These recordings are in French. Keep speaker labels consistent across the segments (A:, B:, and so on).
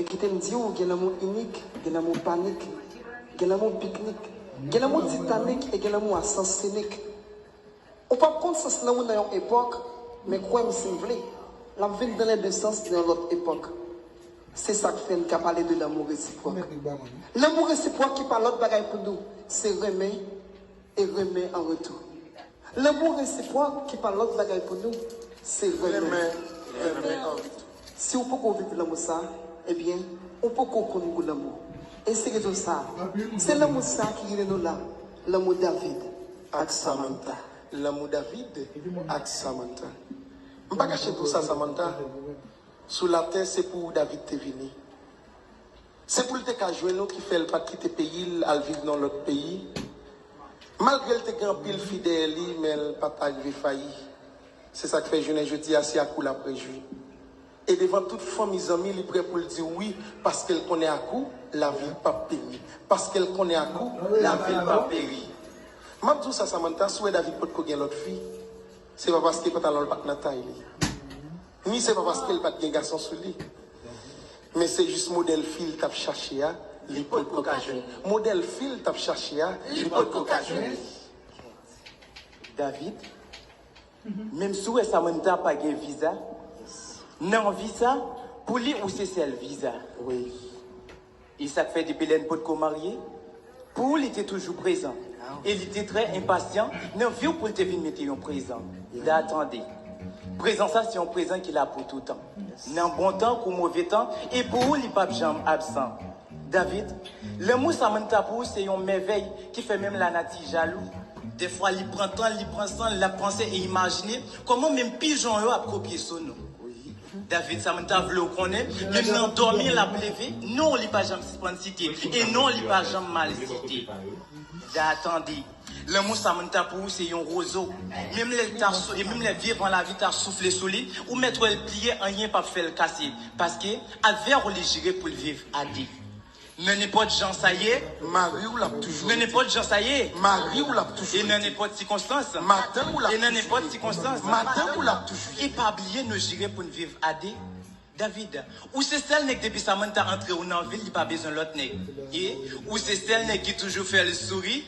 A: qui te dit où il y a l'amour unique, il y a l'amour panique, il y a l'amour pique-nique, il y a l'amour titanique et il y a l'amour à sens scénique. On peut pas prendre sens l'amour dans une époque, mais quoi me semble, la vie dans les deux sens dans l'autre époque. C'est ça qui fait qu'on parle de l'amour réciproque. L'amour réciproque qui parle l'autre bagaille pour nous, c'est remet et remet en retour. L'amour réciproque qui parle l'autre bagaille pour nous, c'est remet et remet en retour. Si on peut vivre l'amour ça, eh bien, on peut connaître l'amour. Et c'est que ça, c'est l'amour ça qui est nous là, l'amour David avec Samantha. L'amour David avec Samantha. Je ne vais pas cacher tout ça, Samantha. Sous la terre, c'est pour David te venir. C'est pour le jouer nous qui fait le pas quitter le pays, à vivre dans l'autre pays. Malgré le grand pile fidèle, mais le pas arrivé failli. C'est ça que fait je dis assis à coup la préjugé. Et devant toute famille, mes amis, il est prêt pour le dire oui, parce qu'elle connaît à coup, la vie pas péri. Parce qu'elle connaît à coup, la vie pas péri. Même tout ça, Samantha, souhait David peut te l'autre fille. C'est pas parce qu'il peut aller dans la taille. Ni c'est pas parce qu'il pas de garçon sur lui. Mais c'est juste modèle fil t'a cherché à l'épaule caucasienne. Modèle fil t'a cherché à l'épaule caucasienne.
B: David, même si Samantha pas de visa, non visa, pour lui ou c'est le visa.
A: Oui.
B: Et ça fait depuis l'année pour marier. Pour lui, il était toujours présent. Et il était très impatient. Non, vieux pour te venir mettre un présent. D'attendez. Présent, ça, c'est un présent qu'il a pour tout temps. Dans bon temps ou mauvais temps. Et pour lui, il n'est pas jamais absent. David, l'amour Samantha pour c'est une merveille qui fait même la nature jaloux. Des fois, il prend temps, il prend temps, il a pensé et imaginer comment même pigeon a copié son nom. David Samantha veut le connaître, même dans dormir la lever, non, il n'est pas jamais cité. Et non, il n'est pas jamais mal cité. Attendez. L'amour Samantha pour vous, c'est un roseau. Même les vivants la vie t'a soufflé sous lui, ou mettre le plier, rien pas faire le casser. Parce que, à on les gérer pour le vivre à dit. Mais pas de gens, ça y est.
A: Marie ou l'a toujours.
B: Mais pas de gens, ça y est.
A: Marie ou l'a toujours.
B: Et n'en est pas de circonstances.
A: Madame ou l'a toujours.
B: Et n'en est pas de circonstances.
A: Madame ou l'a toujours.
B: Et pas oublier nos gérer pour nous vivre à dit. David, ou c'est celle qui depuis Samantha entré dans la ville, il n'y a pas besoin de l'autre nègre. Ou c'est celle qui toujours fait le sourire.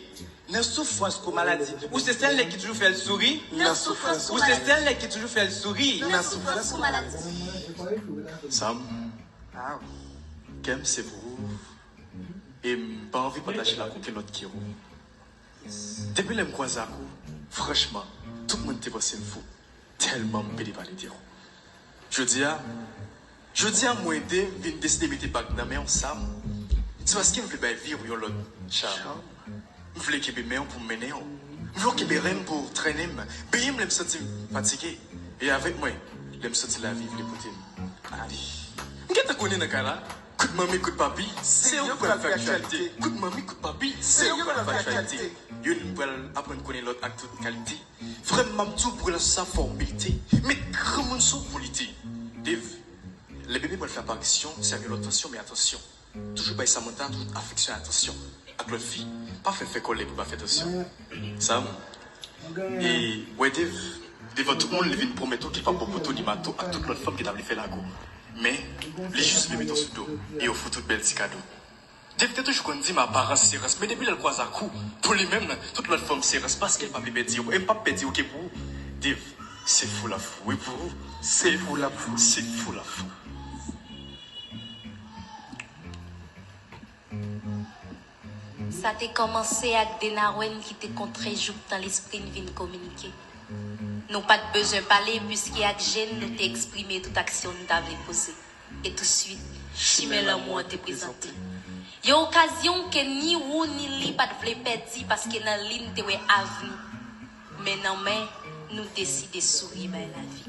B: Ne souffrance comme maladie. Ou c'est celle qui toujours fait le sourire.
A: Ne souffrance
B: comme maladie. Ou c'est celle qui toujours fait le sourire.
A: Ne souffrance comme maladie.
C: Sam, Kem c'est vous. Et pas envie de partager la coupe notre Kiro. Depuis les croisés, franchement, tout le monde était passé fou. Tellement pédé par les dire. Je dis à moi aider, de décider de mettre bac dans mes Sam. C'est parce qu'il me fait vivre l'autre charme. Je voulais qu'il me pour mener. Je voulais qu'il me pour traîner. Mais il me sentir fatigué. Et avec moi, il me sentir la vie, les potes. Allez. Qu'est-ce que tu connais dans le cas là? Coup de mamie, coup de papi, c'est eux qui la factualité. Coup de mamie, coup de papi, c'est eux qui la factualité. Ils veulent apprendre à connaître l'autre avec toute qualité. Vraiment, tout pour sa formalité. Mais comment ça pour l'idée? Dave, les bébés veulent faire apparition, servir l'attention, mais attention. Toujours pas Samantha, toute affection et attention. Avec l'autre fille, pas faire coller pour pas faire attention. Sam. Et, ouais, Dave, devant tout le monde, il vient promettre qu'il va pas pour tout l'image à toute l'autre femme qui t'a fait la go. Mais, les juste me mettent sur le dos et au fout tout bel petit cadeau. Dave, t'es toujours qu'on dit ma apparence c'est mais depuis le croise à coup, pour lui-même, toute l'autre femme c'est parce qu'elle va me dire, elle pas me dire, ok pour vous. Dave, c'est fou la fou, oui pour vous. C'est fou la fou, c'est fou la fou.
D: Ça a commencé avec des narwen qui te contré jour dans l'esprit de venir communiquer. Nous pas de besoin de parler puisqu'il y a gêne nous t'ai exprimé toute action nous t'avait posée. Et tout de suite, chimé l'amour te présenté. Il y a occasion que ni ou ni li pas de vle perdre parce que dans ligne te avenir. Mais non mais nous décider sourire par la vie.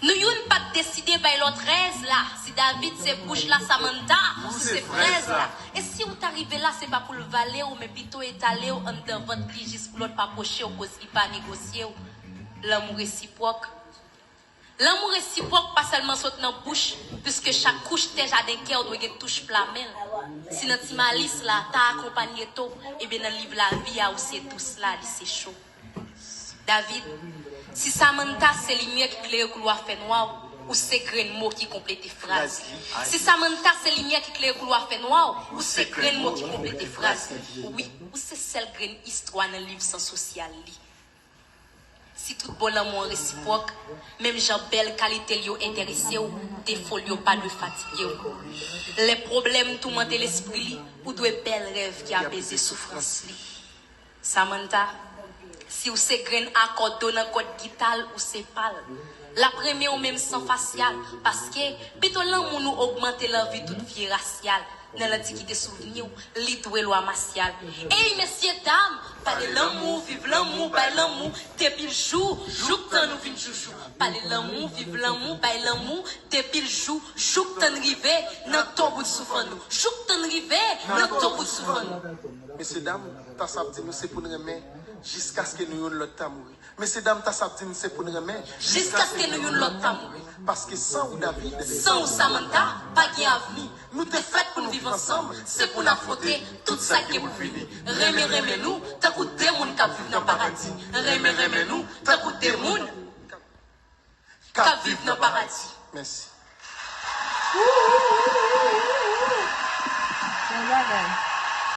D: Nous y'on pas décider par l'autre raise là. Si David c'est bouche là Samantha, c'est fraise là. Et si on t'arrive là c'est pas pour le valer ou mais plutôt étaler ou en devant votre juste pour l'autre pas pocher ou cause il pas négocier. L'amour réciproque. L'amour réciproque, pas seulement saute dans la bouche, puisque chaque couche de jardin cœur doit être touche flamel. Si notre malice là, t'as accompagné tout, et bien dans le livre la vie, a aussi tout cela, c'est chaud. David, si Samantha c'est lumière qui claire couloir fait noir, ou c'est grain mot qui complète phrase. Si Samantha c'est lumière qui claire couloir fait noir, ou c'est grain mot qui complète phrase. Oui, ou c'est celle grain histoire dans le livre sans social li. Si tout bon amour réciproque, même gens belle qualité li intéressé ou défaut li pas de fatiguer. Les problèmes tout monter l'esprit li ou de belles rêves qui apaiser souffrance li. Samantha, si ou c'est grain accord dans code guitare ou c'est pâle. La première ou même sans facial parce que plutôt l'amour nous augmenter la vie toute vie raciale. Dans l'antiquité souvenir, l'idoué loi martial. Hey, messieurs, dames, parlez l'amour, vive l'amour, bail l'amour, depuis le jour, jour que nous vîmes joujou. Parlez l'amour, vive l'amour, bail l'amour, depuis le jour, jour que nous rivé, dans ton bout de souffrance nous. Jour que nous rivé, dans ton bout de souffrance nous.
A: Messieurs, dames, ta sab dit nous c'est pour nous remettre jusqu'à ce que nous ayons l'autre temps mourir. Messieurs, dames, ta sab dit nous c'est pour nous remettre
D: jusqu'à ce que nous ayons l'autre temps mourir.
A: Parce que sans ou David,
D: sans ou Samantha, pas de avenir. Nous te fait pour nous vivre ensemble, c'est pour nous affronter tout ça qui est pour finir. Remez nous, t'as coûté des gens qui vivent dans le paradis. Remez nous, t'as coûté des gens qui vivent dans le paradis.
A: Merci.
E: Bye-bye.